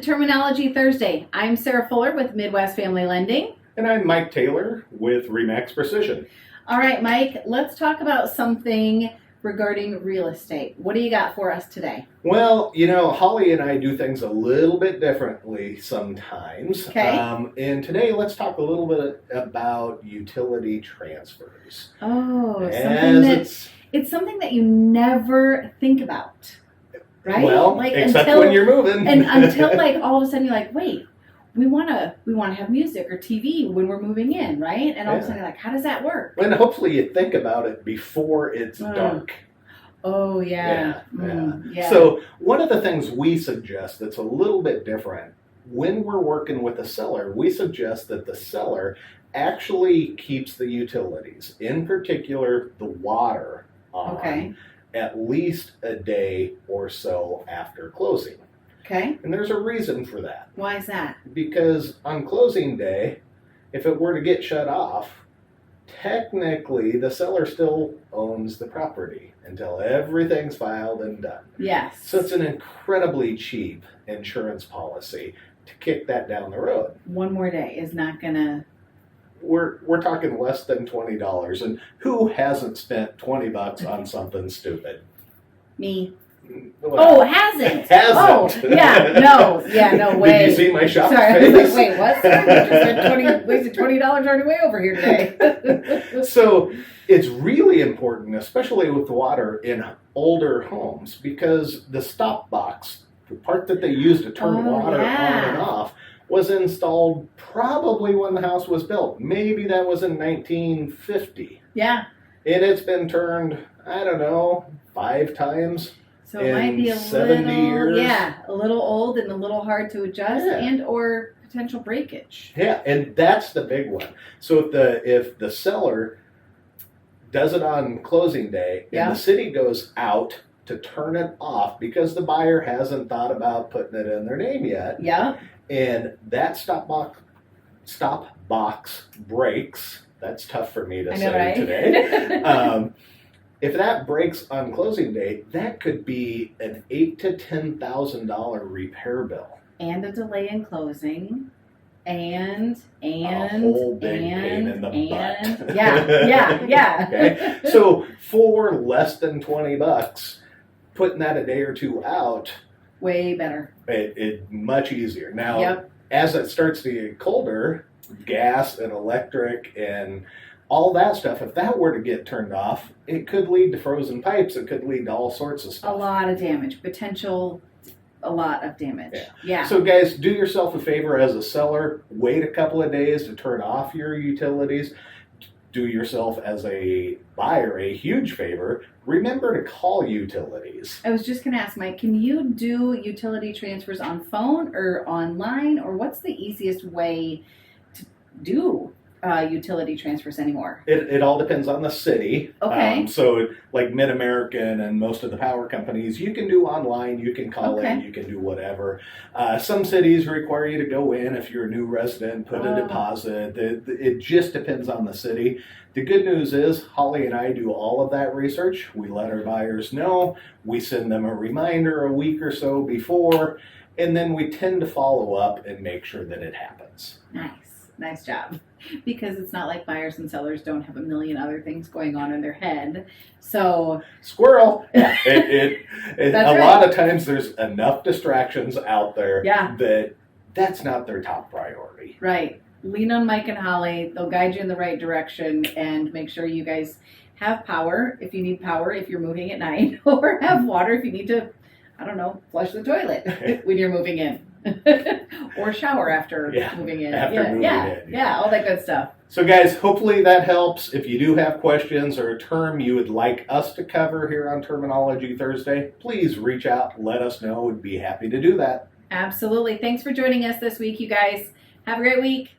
Terminology Thursday. I'm Sara Fuller with Midwest Family Lending. And I'm Mike Taylor with REMAX Precision. All right, Mike, let's talk about something regarding real estate. What do you got for us today? Well, Holly and I do things a little bit differently sometimes. Okay. And today, let's talk a little bit about utility transfers. Oh, it's something that you never think about, right? Well, except when you're moving. And until like all of a sudden you're like, wait, we want to have music or TV when we're moving in, right? And all of a sudden you're like, how does that work? And hopefully you think about it before it's dark. Oh, yeah. Yeah. So one of the things we suggest that's a little bit different, when we're working with a seller, we suggest that the seller actually keeps the utilities, in particular the water, on at least a day or so after closing. Okay. And there's a reason for that. Why is that? Because on closing day, if it were to get shut off, technically the seller still owns the property until everything's filed and done. Yes. So it's an incredibly cheap insurance policy to kick that down the road. One more day is not gonna... We're talking less than $20, and who hasn't spent $20 on something stupid? Me. Well, hasn't. Hasn't. Oh, no way. Did you see my shop Sorry, face? I was like, wait, what? Just wasted $20 already way over here today. So it's really important, especially with water in older homes, because the stop box, the part that they use to turn water on and off, was installed probably when the house was built. Maybe that was in 1950. Yeah. And it's been turned, I don't know, 5 times. So it might be a 70 little, years. A little old and a little hard to adjust and or potential breakage. Yeah, and that's the big one. So if the seller does it on closing day and the city goes out to turn it off because the buyer hasn't thought about putting it in their name yet. Yeah. And that stop box breaks. That's tough for me to say today. If that breaks on closing day, that could be an $8,000 to $10,000 repair bill. And a delay in closing. And a whole big pain in the butt. Yeah. Okay? So for less than $20, putting that a day or two out, way better. It much easier. Now, as it starts to get colder, gas and electric and all that stuff, if that were to get turned off, it could lead to frozen pipes. It could lead to all sorts of stuff. A lot of damage. A lot of damage. Yeah. So guys, do yourself a favor as a seller. Wait a couple of days to turn off your utilities. Do yourself as a buyer a huge favor. Remember to call utilities. I was just going to ask, Mike, can you do utility transfers on phone or online, or what's the easiest way to do utility transfers anymore? It all depends on the city. Okay. So like Mid-American and most of the power companies, you can do online, you can call in, you can do whatever. Some cities require you to go in if you're a new resident, put a deposit. It just depends on the city. The good news is Holly and I do all of that research. We let our buyers know. We send them a reminder a week or so before, and then we tend to follow up and make sure that it happens. Nice job. Because it's not like buyers and sellers don't have a million other things going on in their head. So squirrel. A lot of times there's enough distractions out there that's not their top priority. Right. Lean on Mike and Holly. They'll guide you in the right direction and make sure you guys have power if you need power if you're moving at night, or have water if you need to, I don't know, flush the toilet when you're moving in. Or shower after moving in. All that good stuff. So guys, hopefully that helps. If you do have questions or a term you would like us to cover here on Terminology Thursday, please reach out, let us know. We'd be happy to do that. Absolutely. Thanks for joining us this week, you guys. Have a great week.